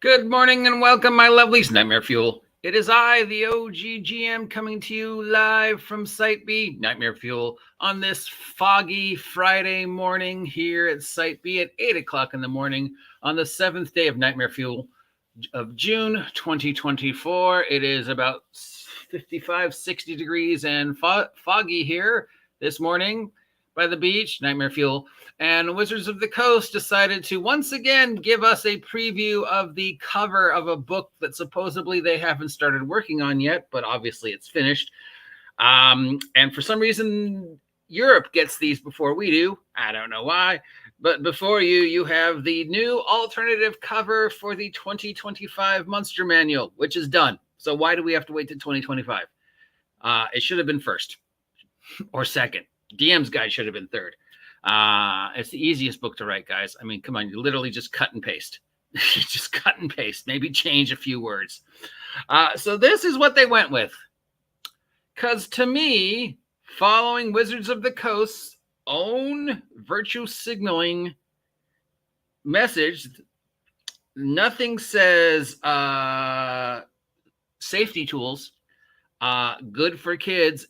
Good morning and welcome, my lovelies. Nightmare Fuel. It is I, the OGGM, coming to you live from Site B, Nightmare Fuel, on this foggy Friday morning here at Site B at 8 o'clock in the morning on the 7th day of Nightmare Fuel of June 2024. It is about 55, 60 degrees and foggy here this morning by the beach, Nightmare Fuel. And Wizards of the Coast decided to once again give us a preview of the cover of a book that supposedly they haven't started working on yet, but obviously it's finished. And for some reason, Europe gets these before we do. I don't know why. But before you have the new alternative cover for the 2025 Monster Manual, which is done. So why do we have to wait to 2025? It should have been first or second. DM's Guide should have been third. It's the easiest book to write, guys. I mean, come on, you literally just cut and paste. Just cut and paste, maybe change a few words. So this is what they went with. Because to me, following Wizards of the Coast's own virtue signaling message, nothing says safety tools, good for kids,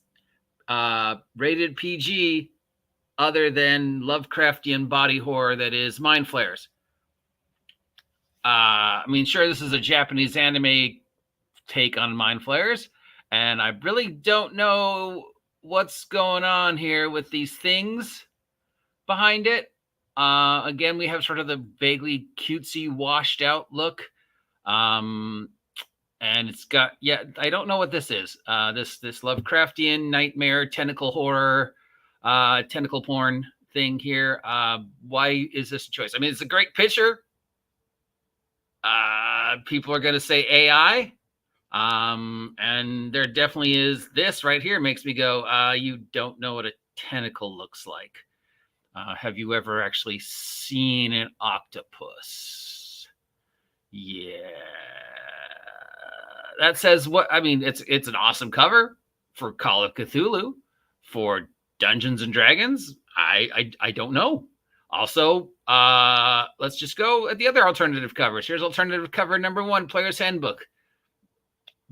rated PG, other than Lovecraftian body horror that is mind flayers. I mean, sure, this is a Japanese anime take on mind flayers, and I really don't know what's going on here with these things behind it. Again, we have sort of the vaguely cutesy, washed out look. And it's got, I don't know what this is. This Lovecraftian nightmare tentacle horror, tentacle porn thing here. Why is this a choice? I mean, it's a great picture. People are going to say AI. And there definitely is this right here makes me go, you don't know what a tentacle looks like. Have you ever actually seen an octopus? Yeah. That says what? I mean, it's an awesome cover for Call of Cthulhu, for Dungeons and Dragons. I don't know. Also, let's just go at the other alternative covers. Here's alternative cover number 1, Player's Handbook.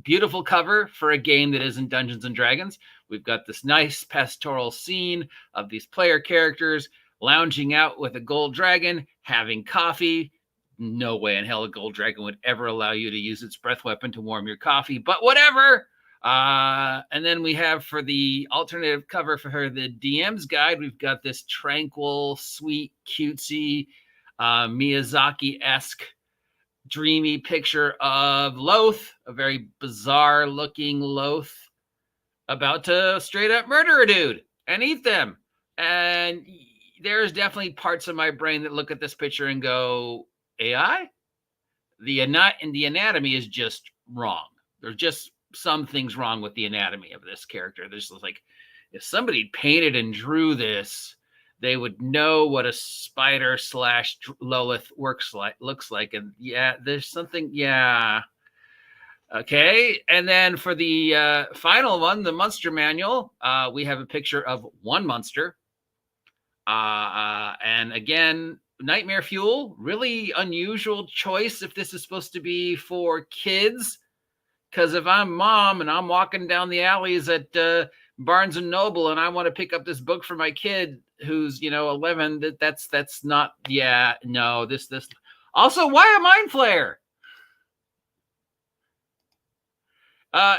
Beautiful cover for a game that isn't Dungeons and Dragons. We've got this nice pastoral scene of these player characters lounging out with a gold dragon, having coffee. No way in hell a gold dragon would ever allow you to use its breath weapon to warm your coffee, but whatever. And then we have for the alternative cover for her, the DM's Guide, we've got this tranquil, sweet, cutesy, Miyazaki-esque, dreamy picture of Lolth, a very bizarre looking Lolth, about to straight up murder a dude and eat them. And there's definitely parts of my brain that look at this picture and go, AI? The anatomy is just wrong. There's just some things wrong with the anatomy of this character. There's like, if somebody painted and drew this, they would know what a spider / Lolth looks like. And yeah, there's something, yeah. Okay, and then for the final one, the Monster Manual, we have a picture of one monster. And again, Nightmare Fuel, really unusual choice if this is supposed to be for kids. Because if I'm mom and I'm walking down the alleys at Barnes & Noble and I want to pick up this book for my kid who's, 11, that's not, no, this. Also, why a Mind Flayer?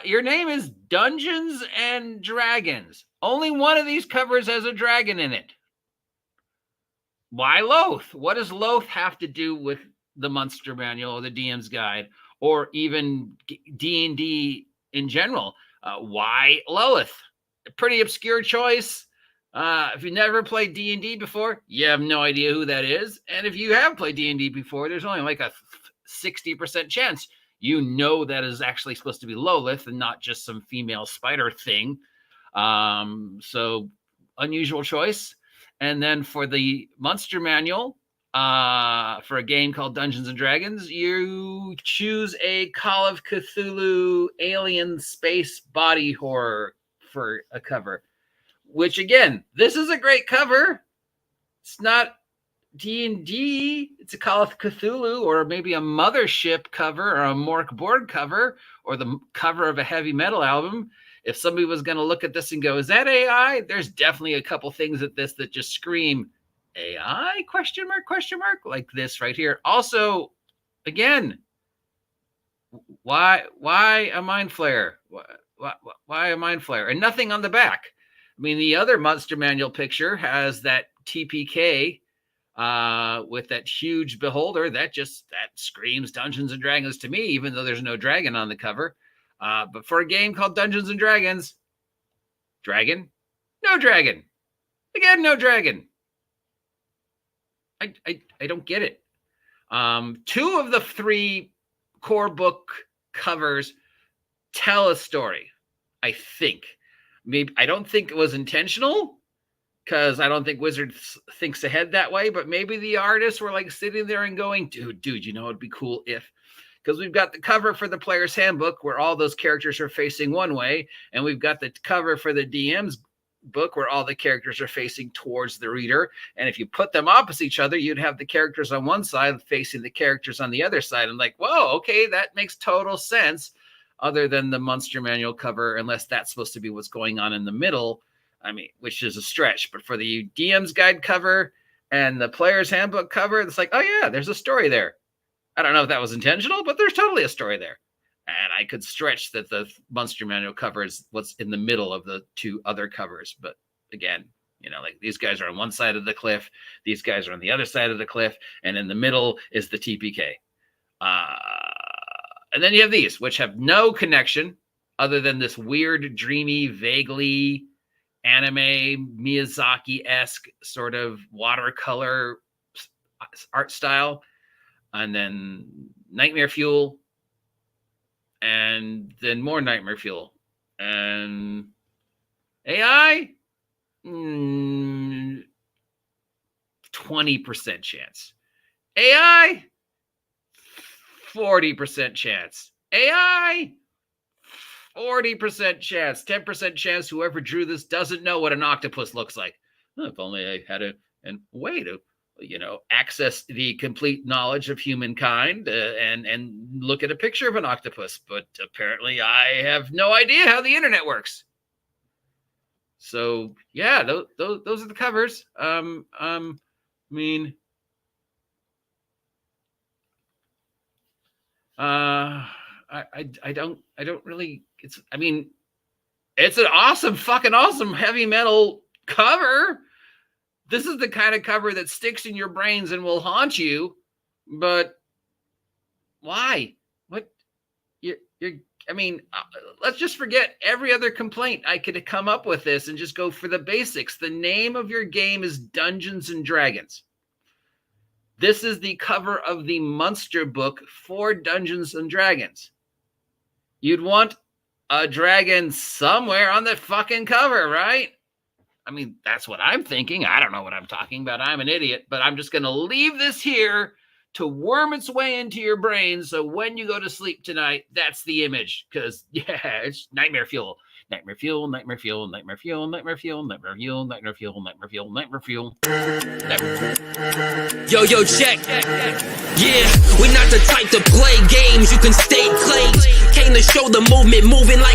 Your name is Dungeons and Dragons. Only one of these covers has a dragon in it. Why Lolth? What does Lolth have to do with the Monster Manual or the DM's Guide or even D&D in general? Why Lolth? A pretty obscure choice. If you never played D&D before, you have no idea who that is. And if you have played D&D before, there's only like a 60% chance you know that is actually supposed to be Lolth and not just some female spider thing. So unusual choice. And then for the Monster Manual, for a game called Dungeons and Dragons, you choose a Call of Cthulhu alien space body horror for a cover. Which, again, this is a great cover. It's not D&D, it's a Call of Cthulhu, or maybe a Mothership cover, or a Mork board cover, or the cover of a heavy metal album. If somebody was going to look at this and go, is that AI? There's definitely a couple things at this that just scream AI, question mark, like this right here. Also, again, why a mind flayer? Why a mind flayer? And nothing on the back. I mean, the other Monster Manual picture has that TPK with that huge beholder. That screams Dungeons and Dragons to me, even though there's no dragon on the cover. But for a game called Dungeons and Dragons, dragon, no dragon. Again, no dragon. I don't get it. 2 of the 3 core book covers tell a story, I think. Maybe I don't think it was intentional, because I don't think Wizards thinks ahead that way, but maybe the artists were like sitting there and going, dude, you know, it'd be cool if, because we've got the cover for the Player's Handbook where all those characters are facing one way, and we've got the cover for the DM's book where all the characters are facing towards the reader. And if you put them opposite each other, you'd have the characters on one side facing the characters on the other side. I'm like, whoa, okay, that makes total sense, other than the Monster Manual cover, unless that's supposed to be what's going on in the middle. I mean, which is a stretch. But for the DM's Guide cover and the Player's Handbook cover, it's like, oh yeah, there's a story there. I don't know if that was intentional, but there's totally a story there. And I could stretch that the Monster Manual cover is what's in the middle of the 2 other covers. But again, you know, like these guys are on one side of the cliff, these guys are on the other side of the cliff, and in the middle is the TPK. And then you have these, which have no connection other than this weird, dreamy, vaguely anime, Miyazaki-esque sort of watercolor art style. And then Nightmare Fuel, and then more Nightmare Fuel. And AI, 20% chance. AI, 40% chance. AI, 40% chance. 10% chance whoever drew this doesn't know what an octopus looks like. If only I had a way to, you know, access the complete knowledge of humankind and look at a picture of an octopus. But apparently I have no idea how the internet works. So yeah, those are the covers. I mean, I don't really, I mean, it's an fucking awesome heavy metal cover. This is the kind of cover that sticks in your brains and will haunt you. But why? What? I mean, let's just forget every other complaint I could come up with this and just go for the basics. The name of your game is Dungeons and Dragons. This is the cover of the Monster book for Dungeons and Dragons. You'd want a dragon somewhere on the fucking cover, right? I mean, that's what I'm thinking. I don't know what I'm talking about. I'm an idiot, but I'm just going to leave this here to worm its way into your brain. So when you go to sleep tonight, that's the image. Because, yeah, it's Nightmare Fuel. Nightmare Fuel, Nightmare Fuel, Nightmare Fuel, Nightmare Fuel, Nightmare Fuel, Nightmare Fuel, Nightmare Fuel, Nightmare Fuel, Nightmare Fuel. Yo, check. Yeah, we're not the type to play games. You can stay claims. Came to show the movement moving like